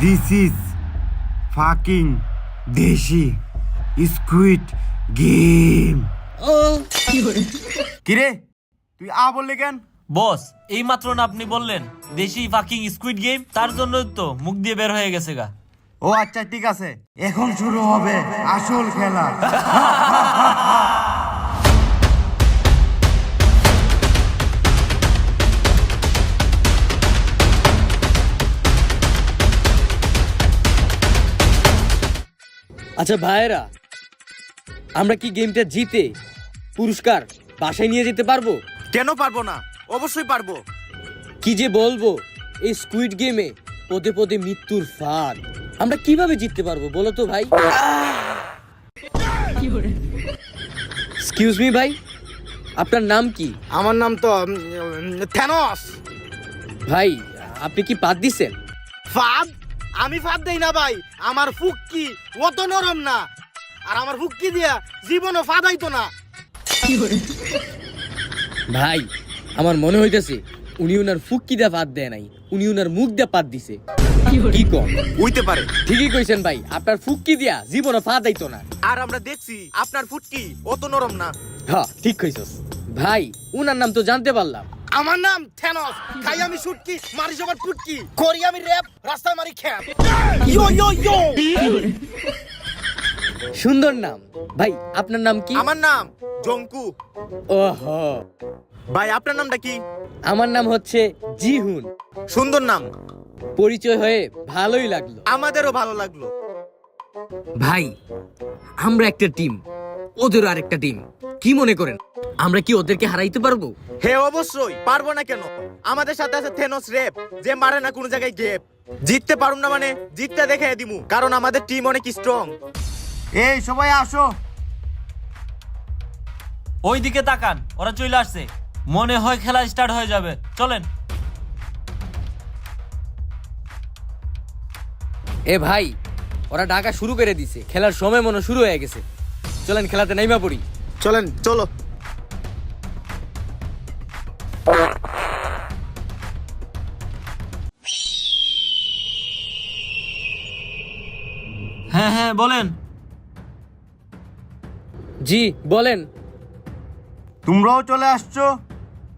This is fucking দেশি squid game. কিরে তুই বললি কেন? বস এই মাত্র না আপনি বললেন দেশি ফাকিং স্কুইড গেম, তার জন্যই তো মুখ দিয়ে বের হয়ে গেছে গা। ও আচ্ছা ঠিক আছে, এখন শুরু হবে আসল খেলা। আচ্ছা ভাইরা, আমরা কি গেমটা জিতে পুরস্কার বাসায় নিয়ে যেতে পারবো? কেন পারবো না? অবশ্যই পারবো। কি যে বলবো, এই স্কুইড গেমে পদে পদে মৃত্যুর ফাঁদ। আমরা কিভাবে জিততে পারবো বলো তো ভাই? এক্সকিউজ মি ভাই, আপনার নাম কি? আমার নাম তো থ্যানোস। ভাই আপনি কি পাত দিছেন? ফাদ? আমি ফাদ দেই না ভাই, আমার ফুক্কি অত নরম না। আর আমার ফুক্কি দিয়া জীবনও ফাদাইতো না। ভাই আমার মনে হইতেছে উনি উনার ফুক্কি দিয়ে পাত দেয় নাই, উনি উনার মুখ দিয়ে পাত দিছে। কি কম? হইতে পারে। ঠিকই কইছেন ভাই, আপনার ফুক্কি দিয়া জীবনে পা দাইতো না। আর আমরা দেখছি আপনার ফুটকি অত নরম না। হ্যাঁ ঠিক কইছস ভাই, উনার নাম তো জানতে পারলাম। আমার নাম থ্যানোস। খাই আমি শুটকি, মারি সবার ফুটকি, করি আমি র‍্যাপ, রাস্তায় মারি খ্যাপ। ইয়ো ইয়ো ইয়ো। সুন্দর নাম ভাই। আপনার নাম কি? আমার নাম জঙ্কু। ওহো, ভাই আপনার নামটা কি? আমার নাম হচ্ছে জিহুন। সুন্দর নাম। পরিচয় হয়ে ভালোই লাগলো। আমাদেরও ভালো লাগলো। ভাই আমরা একটা টিম, ওদেরও আরেকটা টিম। কি মনে করেন আমরা কি ওদেরকে হারাইতে পারবো? হ্যাঁ অবশ্যই পারবো না কেন। আমাদের সাথে আছে থেনোস রেপ, যে মারে না কোনো জায়গায় গেপ। জিততে পারুম না মানে জিততে দেখাই দিমু, কারণ আমাদের টিম অনেক স্ট্রং। এই সবাই আসো। ওই দিকে তাকান, ওরা চলে আসছে। মনে হয় খেলা স্টার্ট হয়ে যাবে, চলেন। এ ভাই, ওরা ডাকা শুরু করে দিছে, খেলার সময় মনে শুরু হয়ে গেছে। চলেন খেলাতে নাইমা পড়ি। চলেন চলো। হ্যাঁ হ্যাঁ বলেন। জি বলেন। তোমরাও চলে আসছো,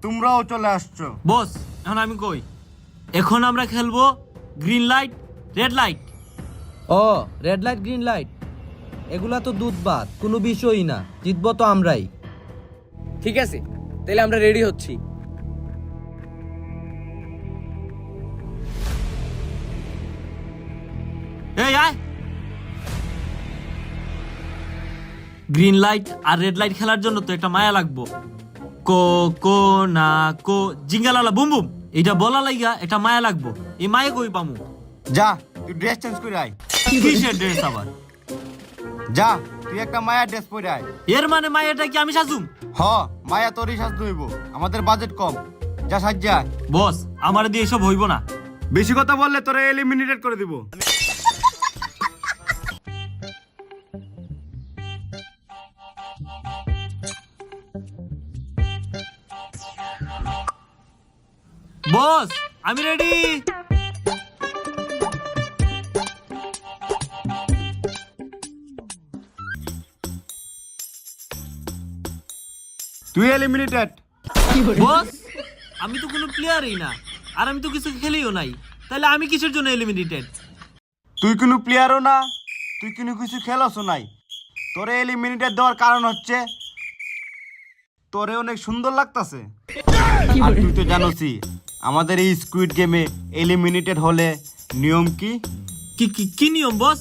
তোমরাও চলে আসছো। বস এখন আমি কই, এখন আমরা খেলবো গ্রিন লাইট রেড লাইট। ও রেড লাইট গ্রিন লাইট, এগুলা তো দুধ ভাত, কোনো বিষয়ই না। জিতবো তো আমরাই। ঠিক আছে তাহলে আমরা রেডি হচ্ছি। এই আয়। গ্রিন লাইট আর রেড লাইট খেলার জন্য তো একটা মায়া লাগবো। কো কো না কো জিঙ্গালালা বুম বুম, এটা বলা লাইগা একটা মায়া লাগবো। এই মায়া কই পামু? যা তুই ড্রেস চেঞ্জ করে আয়। কিসের ড্রেস আবার? যা তুই একটা মায়া ড্রেস পরে আয়। এর মানে মায়াটা কি আমি সাজুম? হ, মায়া তোরই সাজ হইব, আমাদের বাজেট কম। যা সাজ্জা। বস আমার দিয়ে এসব হইব না। বেশি কথা বললে তোরে এলিমিনেটেড করে দিব। বস আমি রেডি। তুই এলিমিনেটেড। বস আমি তো কোনো প্লেয়ারই না, আর আমি তো কিছু খেলিও নাই, তাহলে আমি কিসের জন্য এলিমিনেটেড? তুই কোনো প্লেয়ারও না, তুই কোনো কিছু খেলছও নাই। তোরে এলিমিনেটেড দেওয়ার কারণ হচ্ছে তোরে অনেক সুন্দর লাগতাছে। আর তুই তো জানোসই আমাদের এই স্কুইড গেমে এলিমিনেটেড হলে নিয়ম কি। কি কি কি নিয়ম বস?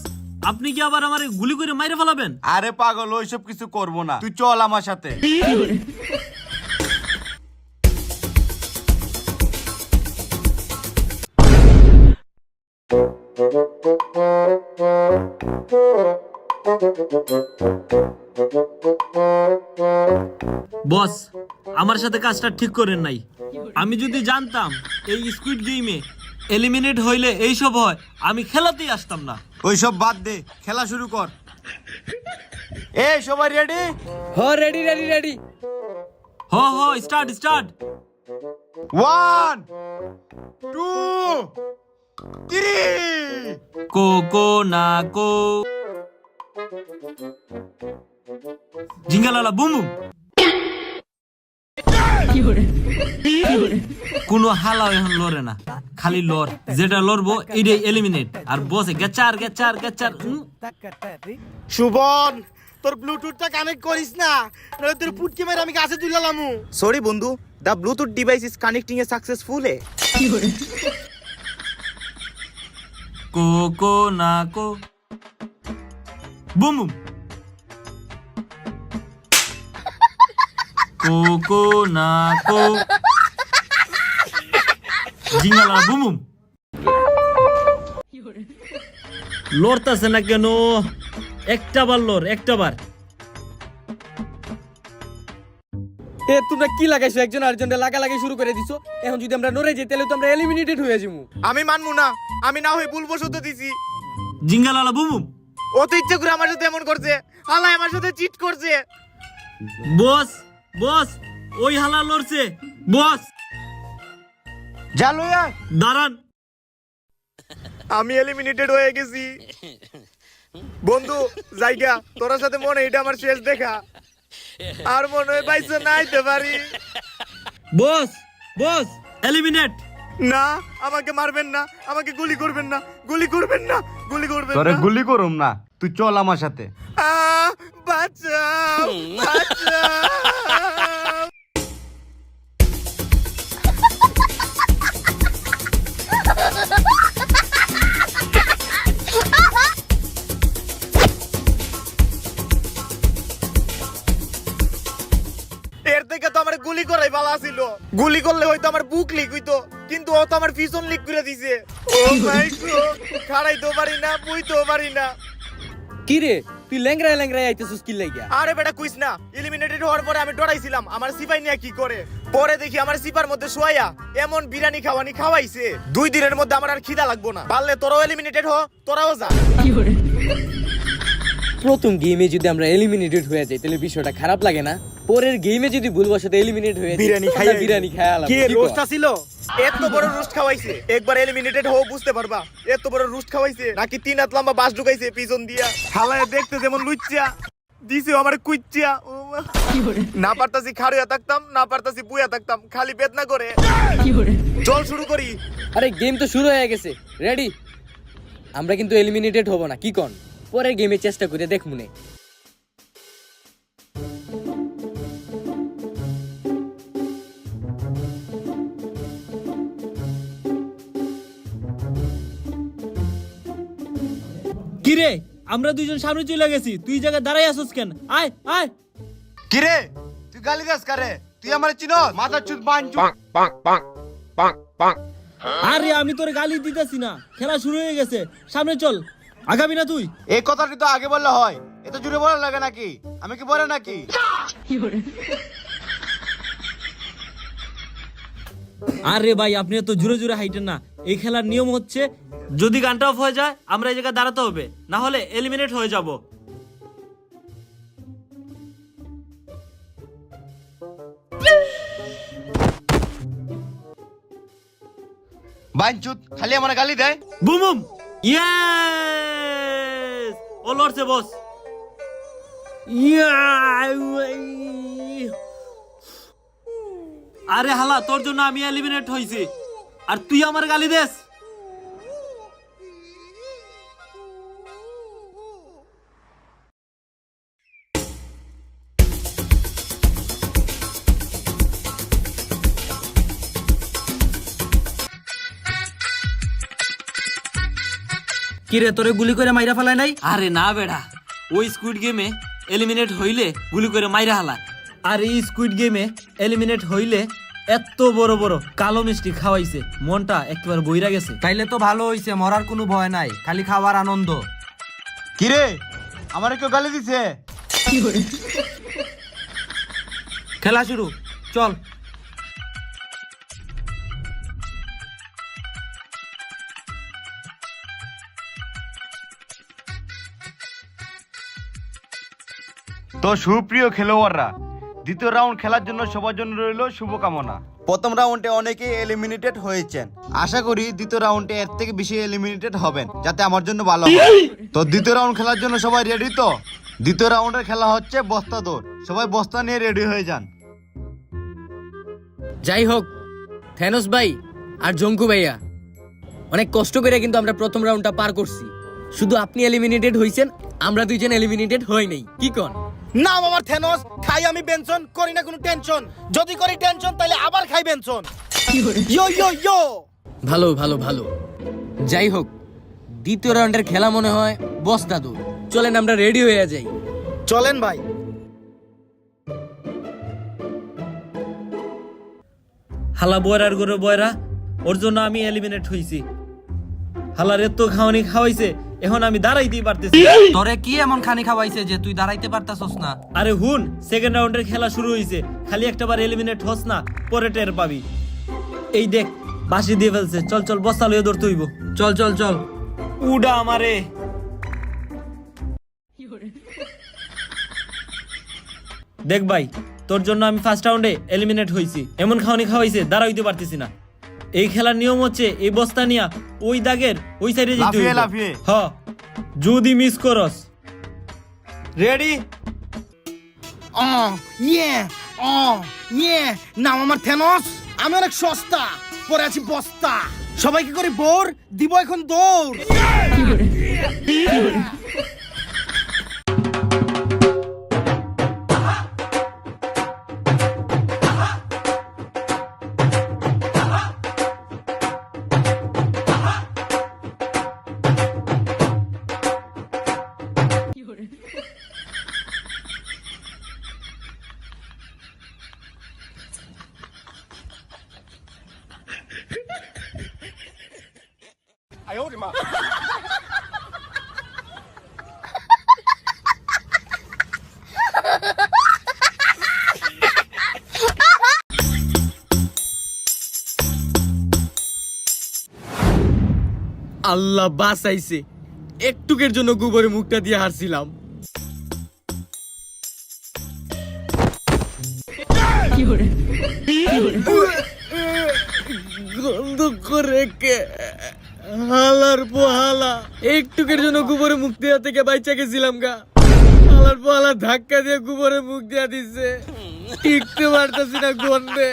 আপনি কি আবার আমারে গুলি করে মাইরে ফেলাবেন? আরে পাগল, ওইসব কিছু করবো না, তুই চল আমার সাথে। বস আমার সাথে কাজটা ঠিক করেন নাই। আমি যদি জানতাম এই স্কুইড গেমে এলিমিনেট হইলে এইসব হয়, আমি খেলাতেই আসতাম না। ওইসব বাদ দে, খেলা শুরু কর। এই সবাই রেডি? হ রেডি রেডি রেডি। হ হ স্টার্ট স্টার্ট। 1 2 3 কো না কো জিঙ্গালালা বুম বুম কোনো হালা এখন লড়ে না, খালি লড়, যেটা লড়বো এটাই এলিমিনেট। আর বসে গেচার গেচার গেচার সুবন, তোর ব্লুটুথটা কানেক্ট করিস না, নইলে তোর পুটকে মেরে আমি গাছে তুললামু। সরি বন্ধু, the Bluetooth device is connecting a successfully. কো না কো বুম বুম কো না কো জিঙ্গালা বুম বুম। লড়তাছে না কেন? একটা বার লড়, একটা বার। এ তোমরা কি লাগাইছো? একজন আরেকজনকে লাগালাগি শুরু করে দিছো। এখন যদি আমরা নড়ে যাই তাহলে তো আমরা এলিমিনেটেড হয়ে যাবো। আমি মানবো না, আমি না হয়ে ভুলবশত দিছি। জিঙ্গালালা বুম বুম। ও তো ইচ্ছে করে আমার সাথে এমন করছে, হালাই আমার সাথে চিট করছে। বস বস, ওই হালা লড়ছে বস। যা লইয়া দাঁড়ান, আমি এলিমিনেটেড হয়ে গেছি। বন্ধু জায়গা, তোর সাথে মনে এটা আমার শেষ দেখা, আর মনে হয় পাইছো না আইতে পারি। বস বস এলিমিনেট। না, আমাকে মারবেন না, আমাকে গুলি করবেন না, গুলি করবেন না, গুলি করবেন তোরে না। গুলি করুম না, তুই চল আমার সাথে। বাঁচাও, বাঁচাও। এর থেকে তো আমার গুলি করাই ভালো ছিল। গুলি করলে হয়তো আমার বুক লিক হইতো, কিন্তু ও তো আমার পিছন লিক করে দিছে। ও মাই গড, খাড়াইতেও পারি না, বুইতেও পারি না। কি রে, তুই ল্যাংরায় ল্যাংরায় আইতেছিস কি লাগিয়া? আরে বেটা কুইস না, এলিমিনেটেড হওয়ার পরে আমি ডরাইছিলাম আমার সিপাই নিয়ে কি করে। পরে দেখি আমার সিপার মধ্যে শোয়া এমন বিরিয়ানি খাওয়াইছে, 2 দিনের মধ্যে আমার আর খিদা লাগবো না। পারলে তোরাও এলিমিনেটেড হ, তোরাও যা। প্রথম গেমে যদি আমরা এলিমিনেটেড হয়ে যাই তাহলে বিষয়টা খারাপ লাগে না? পরের গেমে যদি ভুলবশত এলিমিনেট হয়ে যাই, বিরিয়ানি তাহলে খাইয়া বিরিয়ানি খাওয়া কি রোস্ট ছিল? এত বড় রোস্ট খাওয়াইছে, একবার এলিমিনেটেড হও বুঝতে পারবা। এত বড় রোস্ট খাওয়াইছে নাকি 3 হাত লম্বা বাস ঢুকাইছে পিছন দিয়া। হালায় দেখতে যেমন লুচ্চা দিছে আমার কুচ্চা। ও মা। না পারতাছি খাড়িয়া থাকতাম, না পারতাছি বুয়া থাকতাম, খালি বেদনা করে। চল শুরু করি। আরে গেম তো শুরু হয়ে গেছে, রেডি? আমরা কিন্তু এলিমিনেটেড হব না, কি কোন? পরের গেমে চেষ্টা করে দেখ মনে। কিরে, আমরা দুইজন সামনে চলে গেছি, তুই জায়গায় দাঁড়াই আসছিস কেন? আয় আয়। কিরে তুই গালি দাস কারে? তুই আমার চিনস? মাথা চুদ বাঞ্চু। আরে আমি তোর গালি দিতেছি না, খেলা শুরু হয়ে গেছে, সামনে চল। আগাবি না তুই? এই কথাটি তো আগে বললে হয়, এত জুড়ে বলা লাগে নাকি? আমি কি বলে নাকি? আরে ভাই, আপনি তো জোরে জোরে হাইটেন না। এই খেলার নিয়ম হচ্ছে, যদি গানটা অফ হয়ে যায় আমরা এই জায়গায় দাঁড়াতে হবে, না হলে এলিমিনেট হয়ে যাব। বাঞ্চুত খালি আমার গালি দেয়। বুম বুম, ইয়েস, ও লড়ছে বস। আরে হালা, তোর জন্য আমি এলিমিনেট হইছি আর তুই আমার গালি দেস? কি রে, তোরে গুলি করে মাইরা ফেলায় নাই? আরে না বেড়া, ওই স্কুইড গেমে এলিমিনেট হইলে গুলি করে মাইরা হালা, আর এই স্কুইড গেমে এলিমিনেট হইলে এত বড় বড় কালো মিষ্টি খাওয়াইছে, মনটা একেবারে বইরা গেছে। তাইলে তো ভালো হইছে, মরার কোনো ভয় নাই, খালি খাওয়ার আনন্দ। কিরে আমার কেউ গালি দিছে? খেলা শুরু, চল। তো সুপ্রিয় খেলোয়াড়রা, দ্বিতীয় রাউন্ড খেলার জন্য সবার জন্য রইল শুভকামনা। প্রথম রাউন্ডে অনেকেই এলিমিনেটেড হয়েছেন, আশা করি দ্বিতীয় রাউন্ডে এর থেকে বেশি এলিমিনেটেড হবেন, যাতে আমার জন্য ভালো হয়। তো দ্বিতীয় রাউন্ড খেলার জন্য সবাই রেডি তো? দ্বিতীয় রাউন্ডের খেলা হচ্ছে বস্তা দৌড়। সবাই বস্তা নিয়ে রেডি হয়ে যান। যাই হোক, থেনোস ভাই আর জঙ্কু ভাইয়া অনেক কষ্ট করে কিন্তু আমরা প্রথম রাউন্ডটা পার করছি। শুধু আপনি এলিমিনেটেড হইছেন, আমরা দুইজন এলিমিনেটেড হই নাই। কি কোন? নাম আমার থেনোস, খাই আমি বেনসন, করি না কোনো টেনশন। যদি করি টেনশন তাহলে আবার খাই বেনসন। ইয়ো ইয়ো ইয়ো। ভালো ভালো ভালো। যাই হোক, দ্বিতীয় রাউন্ডের খেলা মনে হয় বস্তা দৌড়। চলেন আমরা রেডি হয়ে যাই। চলেন ভাই। হালা বয়রার গরু বয়রা, ওর জন্য আমি এলিমিনেট হইছি। হালার এত খাওয়ানি খাওয়াইছে, এখন আমি দাঁড়াইতেই পারতেছি না। তোরে কি এমন খানি খাওয়াইছে যে তুই দাঁড়াইতে পারতাছস না? আরে হুন, সেকেন্ড রাউন্ডের খেলা শুরু হইছে, খালি একটা বার এলিমিনেট হস না, পরে টের পাবি। এই দেখ, বাঁশি দিয়ে ফেলছে। চল চল, বস্তা লইয়ে ধরতে হইব। চল চল চল। উডা আমারে। দেখ ভাই, তোর জন্য আমি ফার্স্ট রাউন্ডে এলিমিনেট হইছি। এমন খাওয়ানি খাওয়াইছে, দাঁড়াইতে পারতেছি না। এই খেলার নিয়ম হচ্ছে এই বস্তা নিয়া ওই দাগের ওই সাইডে যেতে লাফিয়ে হইব। লাফিয়ে। হ, যদি মিস করস। রেডি? নাম আমার থেনোস, আমি অনেক সস্তা, পরে আছি বস্তা। সবাইকে করে বোর দিব এখন দৌড়। আল্লাহ বাঁচাইছে, একটুকের জন্য গোবরে মুখটা দিয়ে হারছিলাম। গন্ধ করে কে হালার পোহালা, একটুকের জন্য গোবরে মুখ দেওয়া থেকে বাইচা গেছিলাম গা। হালার পোহালা ধাক্কা দিয়ে গোবরে মুখ দেওয়া দিছে, টিকতে পারতাছি না গন্ধে।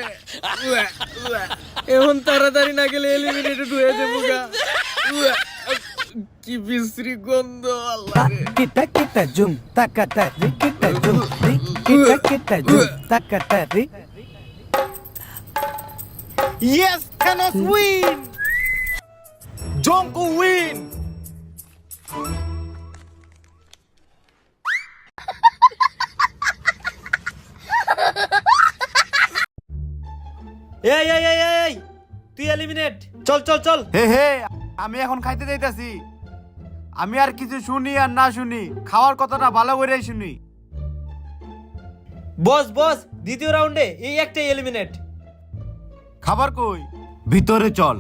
এখন তাড়াতাড়ি না গেলে এলিমিনেটেড হয়ে যাবো গা। কি বিশ্রী গন্ধ, আল্লাহ রে। Kita kita jum takatari kita jum kita kita jum takatari. Yes, Thanos win. Jongko win. এই এই এই এই, তুই এলিমিনেট। চল চল চল। হে হে, আমি এখন খাইতে যাইতাছি। আমি আর কিছু শুনি আর না শুনি, খাওয়ার কথাটা ভালো করেই শুনি। বস বস, দ্বিতীয় রাউন্ডে এই একটাই এলিমিনেট। খাবার কই? ভিতরে চল।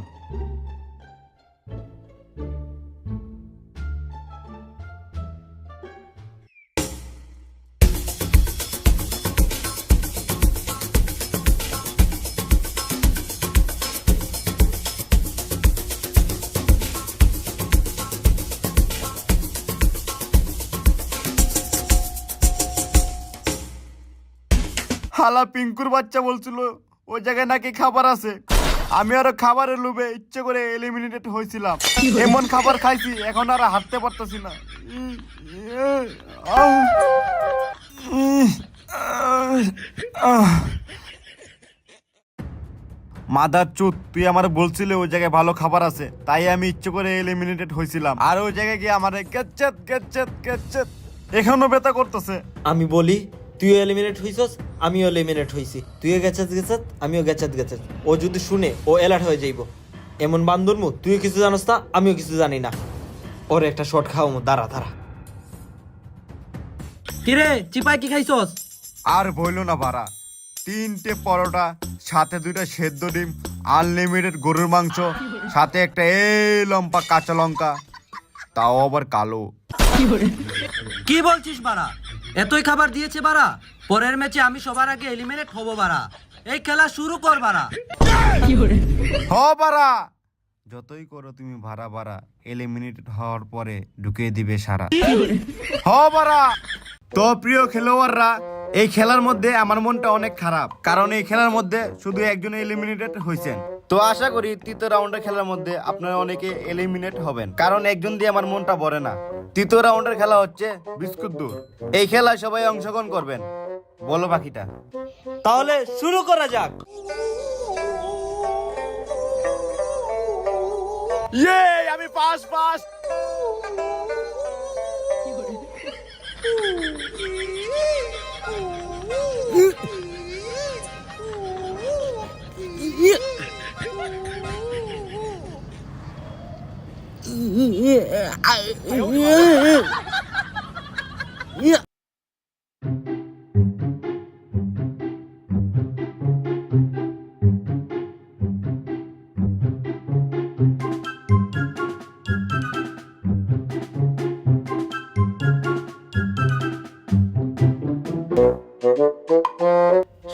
হালা পিঙ্কুর বাচ্চা বলছিল ওই জায়গায় নাকি খাবার আছে। আমি আরো খাবারের লোভে ইচ্ছে করে এলিমিনেটেড হয়েছিলাম। এমন খাবার খাইছি, এখন আর হাঁটতে পারতেছি না। মাদার চুত, তুই আমার বলছিলে ওই জায়গায় ভালো খাবার আছে, তাই আমি ইচ্ছে করে এলিমিনেটেড হয়েছিলাম। আর ওই জায়গায় গিয়ে আমার গেচ্ছেত গেচ্ছেত গেচ্ছেত এখনো ব্যথা করতেছে। আমি বলি, তুইও এলিমিনেট হইছস, আমিও এলিমিনেট হইছি। তুইও গেছাত গেছাত, আমিও গেছাত গেছাত। ও যদি শুনে, ও অ্যালার্ট হয়ে যাইব। এমন বান্দরমু, তুইও কিছু জানোস না, আমিও কিছু জানি না। ওর একটা শট খাওয়ামু, দাঁড়া দাঁড়া। কিরে চিপাই কি খাইছস? আর বইলো না ভাড়া, 3টে পরোটা, সাথে 2টা সেদ্ধ ডিম, আনলিমিটেড গরুর মাংস, সাথে একটা লম্বা কাঁচা লঙ্কা, তাও আবার কালো। কি বলছিস বাড়া? এতই খাবার দিয়েছে বাড়া? পরের ম্যাচে আমি সবার আগে এলিমিনেট হব বাড়া। এই খেলা শুরু কর বাড়া। হ বাড়া, যতই করো তুমি ভাড়া ভাড়া, এলিমিনেটেড হওয়ার পরে ঢুকিয়ে দিবে সারা। হ বারা। তো প্রিয় খেলোয়াড়রা, এই খেলার মধ্যে আমার মনটা অনেক খারাপ, কারণ এই খেলার মধ্যে শুধু একজন এলিমিনেটেড হয়েছেন। তো আশা করি তৃতীয় রাউন্ডের খেলার মধ্যে আপনারা অনেকে এলিমিনেট হবেন, কারণ একজন দিয়ে আমার মনটা ভরে না। তৃতীয় রাউন্ডের খেলা হচ্ছে বিস্কুট দৌড়। এই খেলায় সবাই অংশগ্রহণ করবেন। বলো বাকিটা। তাহলে শুরু করা যাক। ইয়ে, আমি পাস পাস।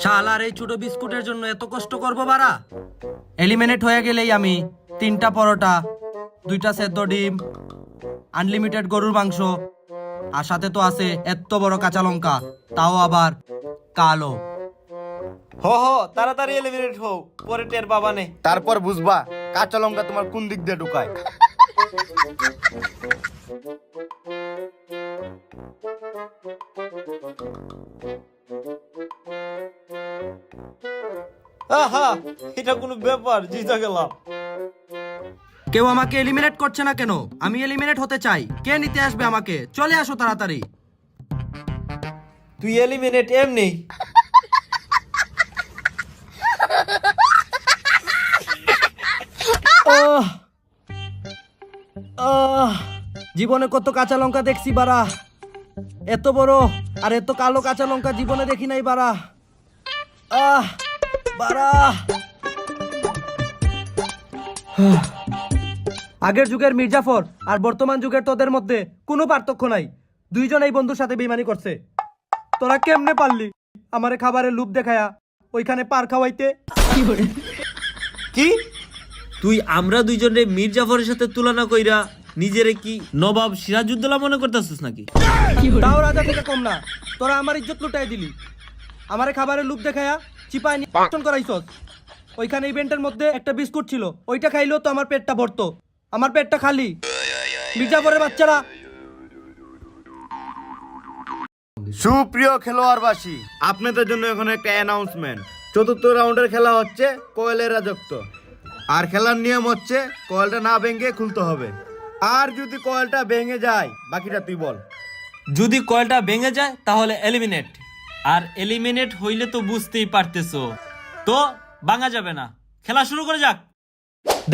শালার এই ছোট বিস্কুটের জন্য এত কষ্ট করবো বারা? এলিমিনেট হয়ে গেলেই আমি 3টা পরোটা, 2টা সেদ্ধ ডিম, আনলিমিটেড গরুর মাংস, আর সাথে তো আছে এত বড় কাঁচা লঙ্কা, তাও আবার কালো। হ হ, তাড়াতাড়ি এলিমিনেট হও, পরে টের পাবা নে। তারপর বুঝবা কাঁচা লঙ্কা তোমার কোন দিক দিয়ে ঢুকায়। আহা, এটা কোনো ব্যাপার? জিতে গেলাম। কেউ আমাকে এলিমিনেট করছে না কেন? আমি এলিমিনেট হতে চাই। কে নিতে আসবে আমাকে? চলে আসো তাড়াতাড়ি। তুই এলিমিনেট এমনি। আহ! আহ! জীবনে কত কাঁচা লঙ্কা দেখছি বারা, এত বড় আর এত কালো কাঁচা লঙ্কা জীবনে দেখি নাই বারা। আহ বারা, আগের যুগের মির্জাফর আর বর্তমান যুগের তোদের মধ্যে কোনো পার্থক্য নাই। দুইজন এই বন্ধুর সাথে বেইমানি করছে। তোরা কেমনে পারলি আমারে খাবারের লোভ দেখায়া ওইখানে পার খাওয়াইতে? কি তুই আমরা দুইজনে মীর জাফরের সাথে তুলনা কইরা নিজেরে কি নবাব সিরাজউদ্দৌলা মনে করতেছিস নাকি? তাও রাজা থেকে কম না। তোরা আমার ইজ্জত লুটাই দিলি, আমারে খাবারের লোভ দেখায়া চিপায় নির্বাচন করাইছস। ওইখানে ইভেন্টের মধ্যে একটা বিস্কুট ছিল, ওইটা খাইলেও তো আমার পেটটা ভরতো। আমার পেটটা খালি। মির্জাফরের বাচ্চারা। সুপ্রিয় খেলোয়াড়বাসী, আপনাদের জন্য এখন একটা অ্যানাউন্সমেন্ট। চতুর্থ রাউন্ডের খেলা হচ্ছে কয়েলের রাজত্ব। আর খেলার নিয়ম হচ্ছে কয়েলটা না ভেঙে খুলতে হবে। আর যদি কয়েলটা ভেঙে যায়, বাকিটা তুই বল। যদি কয়েলটা ভেঙে যায় তাহলে এলিমিনেট, আর এলিমিনেট হইলে তো বুঝতেই পারতেছো, তো ভাঙা যাবে না। খেলা শুরু করে যাক।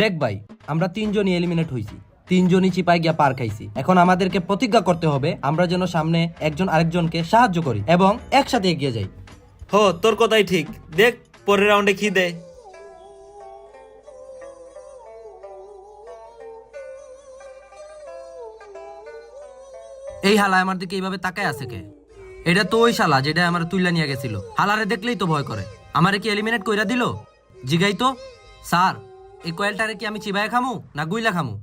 দেখ ভাই, আমরা 3জনই এলিমিনেট হইছি, 3জনই চিপায় গিয়া পার খাইছি। এখন আমাদেরকে প্রতিজ্ঞা করতে হবে আমরা যেন সামনে একজন আরেকজনকে সাহায্য করি এবং একসাথে এগিয়ে যাই। হো, তোর কথাই ঠিক। দেখ পরের রাউন্ডে কি দেয়। এই হালা আমার দিকে এইভাবে তাকায় আছে কে? এটা তো ওই শালা যেটা আমার তুইলা নিয়ে গেছিল। হালারে দেখলেই তো ভয় করে। আমারে কি এলিমিনেট কইরা দিল? জিগাই তো। স্যার, এই কয়েলটারে কি আমি চিবায় খামু না গুইলা খামু?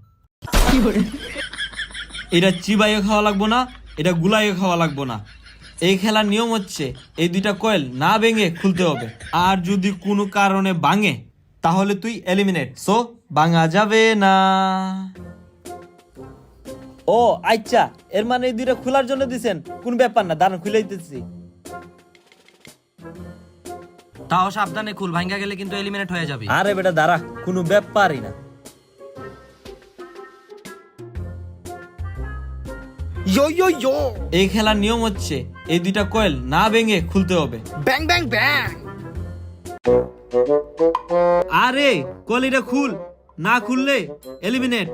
এটা চিবাইও খাওয়া লাগবো না, এটা গুলাইও খাওয়া লাগবো না। এই খেলার নিয়ম হচ্ছে এই দুইটা কয়েল না ভেঙে খুলতে হবে। আর যদি কোনো কারণে ভাঙে তাহলে তুই এলিমিনেট। সো ভাঙা যাবে না। ও আচ্ছা, এর মানে এই দুইটা খোলার জন্য দিছেন? কোন ব্যাপার না, দাঁড়ান খুলে দিতেছি। তাও সাবধানে খুল, ভাঙ্গা গেলে কিন্তু এলিমিনেট হয়ে যাবে। আরে বেটা দাঁড়া, কোনো ব্যাপারই না। ইয়ো ইয়ো ইয়ো, এই খেলার নিয়ম হচ্ছে এই দুইটা কয়েল না ভেঙে খুলতে হবে। ব্যাং ব্যাং ব্যাং। আরে কয়েলটা খুল, না খুললে এলিমিনেট।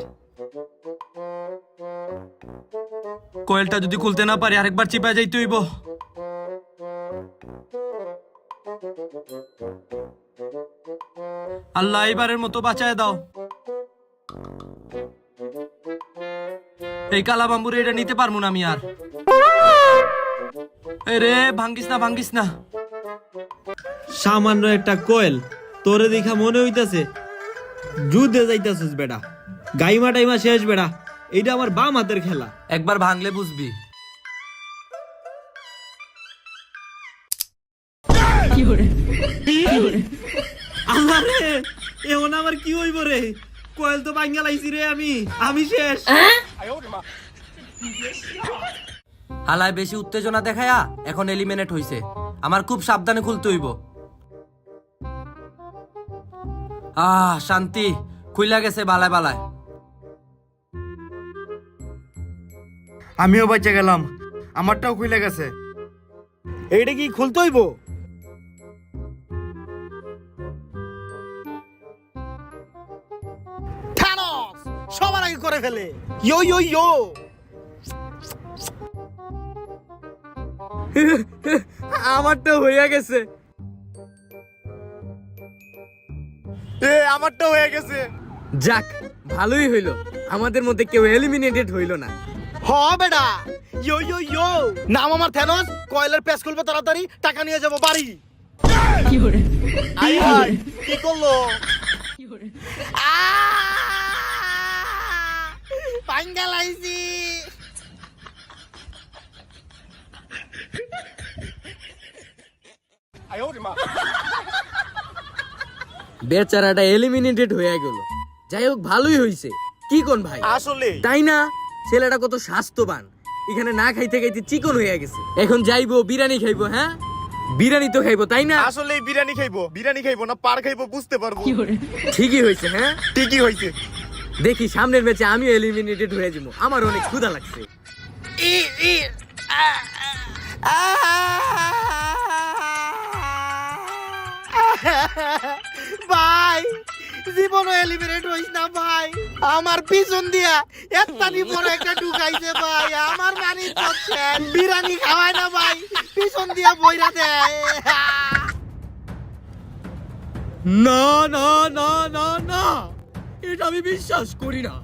কয়েলটা যদি খুলতে না পারি আরেকবার চিপায় যাইতে হইব। আল্লাহ, এবারের মতো বাঁচায় দাও। এই কালা বাম্বুরে এটা নিতে পারবো না আমি আর। রে ভাঙ্গিস না, ভাঙ্গিস না। সামান্য একটা কয়েল তোরে দেখা মনে হইতাছে যুদ্ধে যাইতাছিস বেটা, গাইমা টাইমা শেষ বেটা, এইটা আমার বাম হাতের খেলা। একবার ভাঙলে বুঝবি। আল্লাহ রে, এখন আমার কি হইব রে? কয়েল তো ভাঙ্গা লাইছি রে, আমি শেষ। হালায় বেশি উত্তেজনা দেখায়া এখন এলিমিনেট হইছে। আমার খুব সাবধানে খুলতে হইব। শান্তি, খুইলা গেছে বালায় বালায়। আমিও বেঁচে গেলাম, আমারটাও খুলে গেছে। এইটা কি খুলতে হইব? থানোস সবার আগে করে ফেলে। ইয়ো ইয়ো ইয়ো, আমারটা হইয়া গেছে। আমারটা হয়ে গেছে। যাক, ভালোই হইলো, আমাদের মধ্যে কেউ এলিমিনেটেড হইলো না। হ বেটা, ইয়ো ইয়ো ইয়ো, নাম আমার থানোস। কয়লার পেস খুলবো তাড়াতাড়ি, টাকা নিয়ে যাবো বাড়ি। আই হাই, কি করলো? পাঙ্গা লাইছি। বেচারাটা এলিমিনেটেড হয়ে গেল। যাই হোক, ভালোই হইছে। কি কোন ভাই? আসলে তাই না? ছেলেটা কত স্বাস্থ্যবান, এখানে না খাইতে খাইতে চিকন হয়ে গেছে। এখন যাইবো বিরিয়ানি খাইবো। হ্যাঁ, বিরিয়ানি তো খাইবো, তাই না? আসলে বিরিয়ানি খাইবো না পার খাইবো বুঝতে পারবো। ঠিকই হয়েছে। হ্যাঁ, ঠিকই হয়েছে। দেখি সামনের ম্যাচে আমিও এলিমিনেটেড হয়ে যাবো। আমার অনেক ক্ষুধা লাগছে। ভাই, জীবনও এলিমিনেট হইস না ভাই। আমার পিছন দিয়া এত্তানি বড় একটা ঢুকাইছে ভাই। আমার মানি চচ্ছে, বিরিয়ানি খাওয়ায় না ভাই, পিছন দিয়া বইরা দেয়। না না না না না, এটা আমি বিশ্বাস করি না।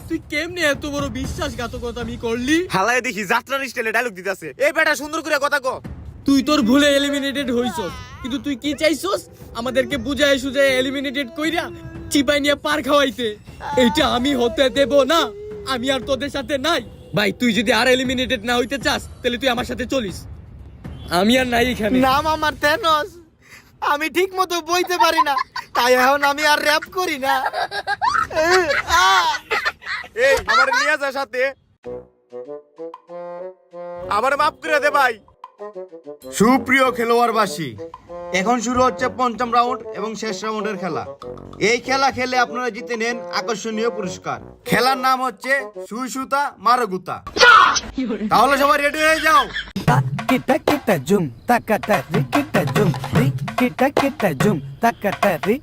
তুই কেমনে এত বড় বিশ্বাসঘাতকতা আমি করলি? হালায় দেখি যাত্রার স্টাইলে ডায়লগ দিতেছে। এই বেটা সুন্দর করে কথা কো। তুই তোর ভুলে এলিমিনেটেড হইছস, কিন্তু তুই কি চাইছস? আমাদেরকে বুঝায় সুঝায় এলিমিনেটেড কইরা চিপাই নিয়ে পার খাওয়াইতে। এটা আমি হতে দেব না। আমি আর তোদের সাথে নাই ভাই। তুই যদি আর এলিমিনেটেড না হইতে চাস, তাহলে তুই আমার সাথে চলিস। আমি আর নাই এখানে। নাম আমার থেনোস, আমি ঠিক মতো বইতে পারি না, তাই এখন আমি আর র‍্যাপ করি না। এই আমার নিয়ে যা সাথে, আমার মাফ করে দে ভাই। সুপ্রিয় খেলোয়াড়বাসী, এখন শুরু হচ্ছে পঞ্চম রাউন্ড এবং শেষ রাউন্ডের খেলা। এই খেলা খেলে আপনারা জিতে নেন আকর্ষণীয় পুরস্কার। খেলার নাম হচ্ছে সুই সুতা মারগুতা। তাহলে সবাই রেডি হয়ে যাও। Kita kita jum takata ri kita jum ri kita kita jum takata ri.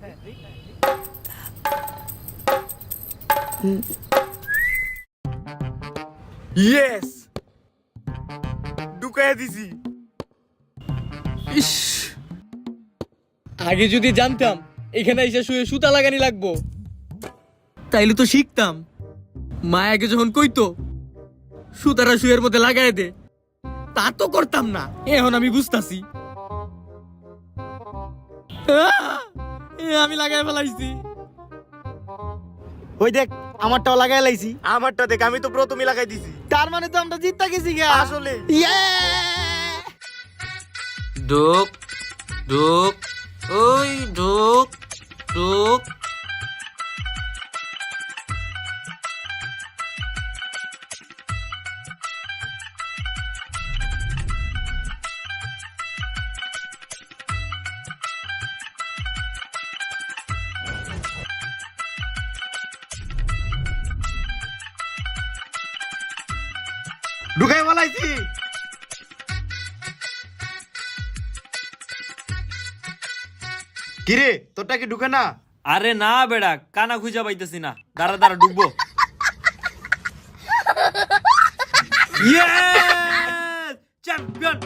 Yes, ঢুকাইয়া দিছি। ইস, আগে যদি জানতাম এখানে এসে শুয়ে সুতা লাগানি লাগবো, তাইলে তো শিখতাম। মা আগে যখন কইতো সুতারা শুয়ের মধ্যে লাগাই দে, তা তো করতাম না। এখন আমি বুঝতাছি। আমি লাগাই ফেলাইছি। ওই দেখ, আমারটাও লাগাই লাইছি। আমারটা দেখ, আমি তো প্রথমে লাগাই দিছি। তার মানে তো আমরা জিততে গেছি গা। আসলে ঢোক ঢোক, ওই ঢোক ঢোক। ঢুকাই বলাইছি। কিরে, তোরটা কি ঢুকে না? আরে না বেড়া, কানা খুঁজা পাইতেছি না। দাঁড়া দাঁড়া, ঢুকবো। Champion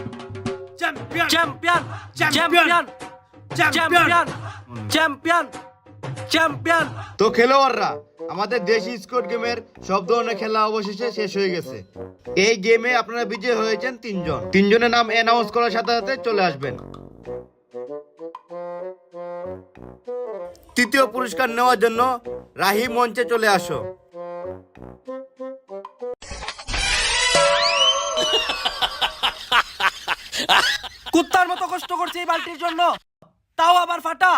champion champion champion champion champion champion. তো খেলোয়াড়রা, আমাদের দেশি স্কোয়াড গেমের সব ধরনের খেলা অবশেষে শেষ হয়ে গেছে। এই গেমে আপনারা বিজয়ী হয়েছেন তিনজন। তিনজনের নাম অ্যানাউন্স করার সাথে সাথে চলে আসবেন। তৃতীয় পুরস্কার নেওয়ার জন্য রাহিম মঞ্চে চলে আসো। কুত্তার মতো কষ্ট করছে এই বালতির জন্য, তাও আবার ফাটা।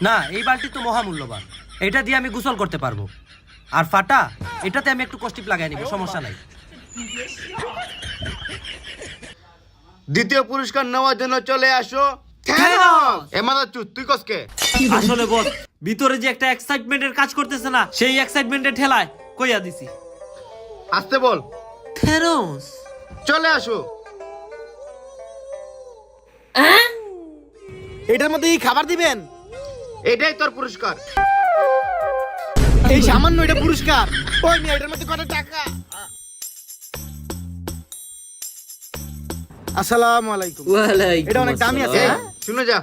না, এই বালতি তো মহামূল্যবান, এটা দিয়ে আমি গোসল করতে পারবো। আর ফাটা, এটাতে আমি একটু কষ্টিপ লাগাই নিব, সমস্যা নাই। দ্বিতীয় পুরস্কার নেওয়ার জন্য চলে আসো। এমাদা চুপ, তুই কসকে? আসলে বস, ভিতরে যে একটা এক্সাইটমেন্টের কাজ করতেছে না, সেই এক্সাইটমেন্টের ঠেলায় কইয়া দিছি। আসতে বল। থেরোস চলে আসো। এটার মধ্যে কি খাবার দিবেন? এটাই তোর পুরস্কার। এই সামান্য এটা পুরস্কার? ওই মিয়া, এটার মধ্যে কত টাকা? আসসালামু আলাইকুম। এটা অনেক দামি আছে। শুনে যা।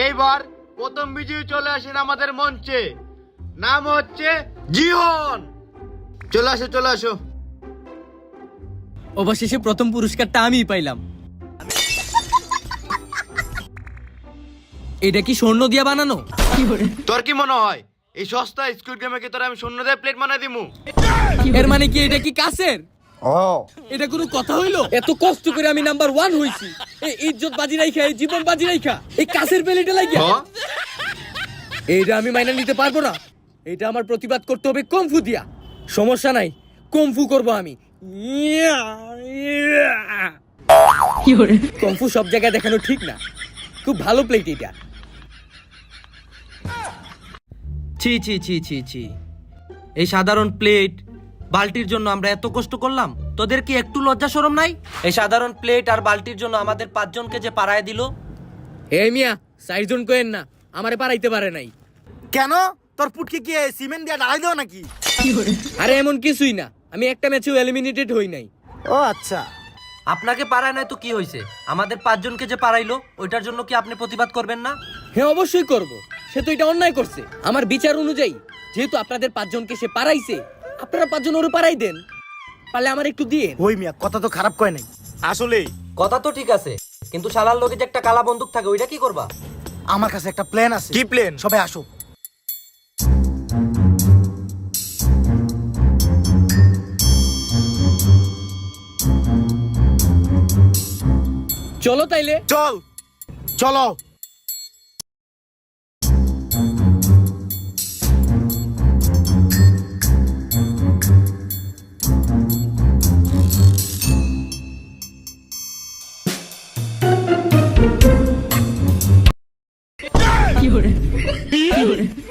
এইবার প্রথম বিজয়ী চলে আসেন আমাদের মঞ্চে, নাম হচ্ছে জিহন। চলে আসো, চলে আসো। অবশেষে প্রথম পুরস্কারটা আমিই পাইলাম। এটা কি স্বর্ণ দিয়া বানানো? তোর কি মনে হয় এই সস্তা স্কুইড গেমে কি তোর আমি শূন্য দিয়ে প্লেট বানাই দিমু? এর মানে কি এটা কি কাছের? এটা কোনো কথা হইলো? এত কষ্ট করে আমি নাম্বার 1 হইছি, এই ইজ্জত বাজি রাইখা, এই জীবন বাজি রাইখা, এই কাছের প্লেটে লাগিয়া, এইটা আমি মাইনা নিতে পারবো না। এটা আমার প্রতিবাদ করতে হবে কমফু দিয়া। সমস্যা নাই, কমফু করব আমি। কমফু সব জায়গায় দেখানো ঠিক না। খুব ভালো প্লেট এটা। ছি ছি ছি ছি ছি, এই সাধারণ প্লেট বালতির জন্য আমরা এত কষ্ট করলাম, তোদের কি একটু লজ্জা শরম নাই? এই সাধারণ প্লেট আর বালতির জন্য আমাদের 5 জনকে যে পাড়ায় দিল। এই মিয়া, 4 জন কইেন না, আমারে পারাইতে পারে নাই। কেন? তোর পুটকে কি সিমেন্ট দিয়ে ঢালাই দাও নাকি? আরে এমন কিছুই না, আমি একটা ম্যাচেও এলিমিনেটেড হই নাই। ও আচ্ছা। আপনাকে পাড়ায় নাই তো কি হয়েছে? আমাদের 5 জনকে যে পাড়াইলো, ওইটার জন্য কি আপনি প্রতিবাদ করবেন না? হ্যাঁ, অবশ্যই করব। সে তো এটা অন্যায় করছে। আমার বিচার অনুযায়ী যেহেতু আপনাদের 5 জনকে সে পারাইছে, আপনারা 5 জন ওরে পারাই দেন। পারলে আমার একটু দিয়ে। ওই মিয়া, কথা তো খারাপ কয় নাই। আসলে কথা তো ঠিক আছে, কিন্তু শালার লোকে যে একটা কালা বন্দুক থাকে, ওইটা কি করবা? আমার কাছে একটা প্ল্যান আছে। কি প্ল্যান? সবাই আসো। চলো তাইলে। চল, চলো। কি hore